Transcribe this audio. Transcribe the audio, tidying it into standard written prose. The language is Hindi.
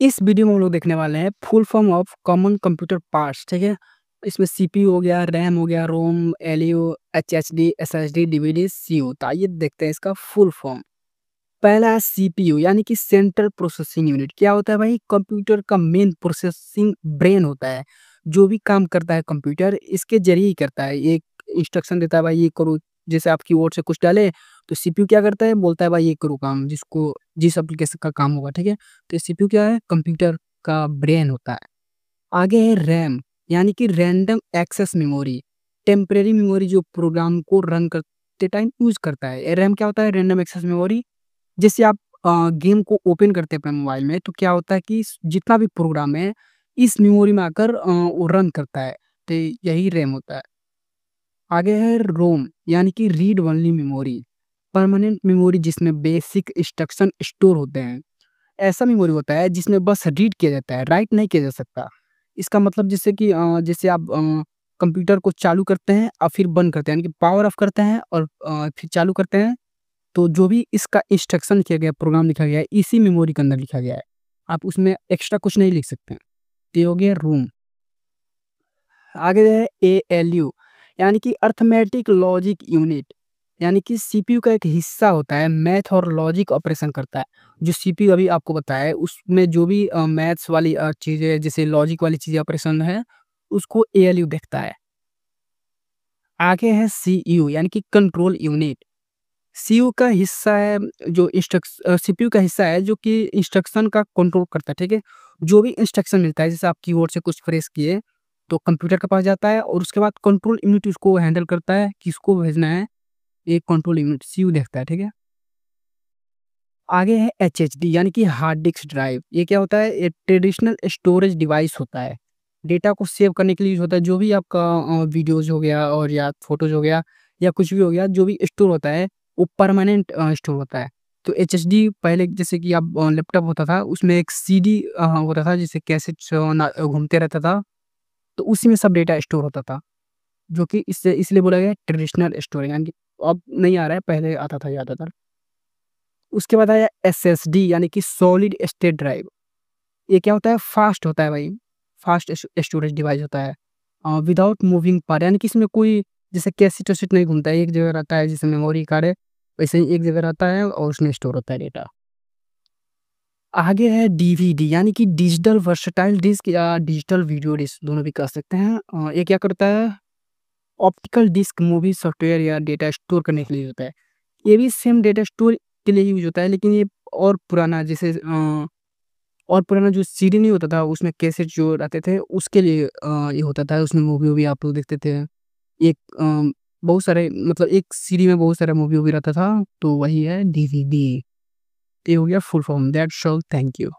इस वीडियो में हम लोग देखने वाले हैं full form of common computer parts. ठीक है, इसमें सीपीयू हो गया, रैम हो गया, रोम, LU, HHD, SSD, DVD, CU. तो आइए देखते हैं इसका फुल फॉर्म। पहला है सीपीयू यानी कि सेंट्रल प्रोसेसिंग यूनिट। क्या होता है भाई? कंप्यूटर का मेन प्रोसेसिंग ब्रेन होता है। जो भी काम करता है कंप्यूटर इसके जरिए ही करता है। एक इंस्ट्रक्शन देता है भाई ये करो, जैसे आप कीबोर्ड से कुछ डाले तो सीपीयू क्या करता है, बोलता है भाई ये करो काम, जिसको जिस एप्लीकेशन का काम होगा। ठीक है, तो सीपीयू क्या है? कंप्यूटर का ब्रेन होता है। आगे है रैम यानी कि random access memory, temporary memory जो प्रोग्राम को रन करते टाइम यूज करता है। रैम क्या होता है? Random access memory. जैसे आप गेम को ओपन करते हैं अपने मोबाइल में तो क्या होता है कि जितना भी प्रोग्राम है इस मेमोरी में आकर वो रन करता है। तो यही रैम होता है। आगे है रोम यानी कि read only memory, permanent memory जिसमें बेसिक इंस्ट्रक्शन स्टोर होते हैं। ऐसा मेमोरी होता है जिसमें बस रीड किया जाता है, राइट नहीं किया जा सकता। इसका मतलब जैसे कि जैसे आप कंप्यूटर को चालू करते हैं और फिर बंद करते हैं, यानी कि पावर ऑफ करते हैं और फिर चालू करते हैं, तो जो भी इसका इंस्ट्रक्शन किया गया, प्रोग्राम लिखा गया है, इसी मेमोरी के अंदर लिखा गया है। आप उसमें एक्स्ट्रा कुछ नहीं लिख सकते हैं। तो ये हो गया रूम। आगे है एएलयू यानी कि अर्थमेटिक लॉजिक यूनिट, यानी कि सीपीयू का एक हिस्सा होता है, मैथ और लॉजिक ऑपरेशन करता है। जो सीपीयू अभी आपको बताया है उसमें जो भी मैथ्स वाली चीज़ें, जैसे लॉजिक वाली चीज़ें ऑपरेशन है, उसको एएलयू देखता है। आगे है सीयू यानी कि कंट्रोल यूनिट। सीयू का हिस्सा है जो सीपीयू का हिस्सा है जो कि इंस्ट्रक्शन का कंट्रोल करता है। ठीक है, जो भी इंस्ट्रक्शन मिलता है, जैसे आप कीबोर्ड से कुछ प्रेस किए तो कंप्यूटर के पास जाता है और उसके बाद कंट्रोल यूनिट उसको हैंडल करता है, किसको भेजना है, एक कंट्रोल यूनिट सीयू देखता है। ठीक है, आगे है एचएचडी यानी कि हार्ड डिस्क ड्राइव। ये क्या होता है? ये ट्रेडिशनल स्टोरेज डिवाइस होता है। डेटा को सेव करने के लिए यूज होता है। जो भी आपका वीडियोज हो गया और या फोटोज हो गया या कुछ भी हो गया, जो भी स्टोर होता है वो परमानेंट स्टोर होता है। तो एचएचडी पहले जैसे कि आप लैपटॉप होता था उसमें एक सीडी होता था, जिसे कैसेट घूमते रहता था, तो उसी में सब डेटा स्टोर होता था। जो कि इससे इसलिए बोला गया ट्रेडिशनल स्टोरेज, यानी कि अब नहीं आ रहा है, पहले आता था ज़्यादातर। उसके बाद आया एसएसडी यानी कि सॉलिड स्टेट ड्राइव। ये क्या होता है? फास्ट होता है भाई, फास्ट स्टोरेज डिवाइस होता है। विदाउट मूविंग पार्ट, यानी कि इसमें कोई जैसे कैसेट-वैसेट नहीं घूमता है, एक जगह रहता है, जैसे मेमोरी कार्ड है, वैसे ही एक जगह रहता है और उसमें स्टोर होता है डेटा। आगे है डीवीडी यानी कि डिजिटल वर्सटाइल डिस्क या डिजिटल वीडियो डिस्क, दोनों भी कह सकते हैं। ये क्या करता है? ऑप्टिकल डिस्क मूवी सॉफ्टवेयर या डेटा स्टोर करने के लिए होता है। ये भी सेम डेटा स्टोर के लिए यूज़ होता है, लेकिन ये और पुराना, जैसे और पुराना जो सीडी नहीं होता था, उसमें कैसेट जो रहते थे, उसके लिए ये होता था, उसमें मूवी-वूवी आप लोग देखते थे। एक बहुत सारे, मतलब एक सीडी में बहुत सारा मूवी-वूवी रहता था, तो वही है डीवीडी। ये हो गया full form, that's all, thank you.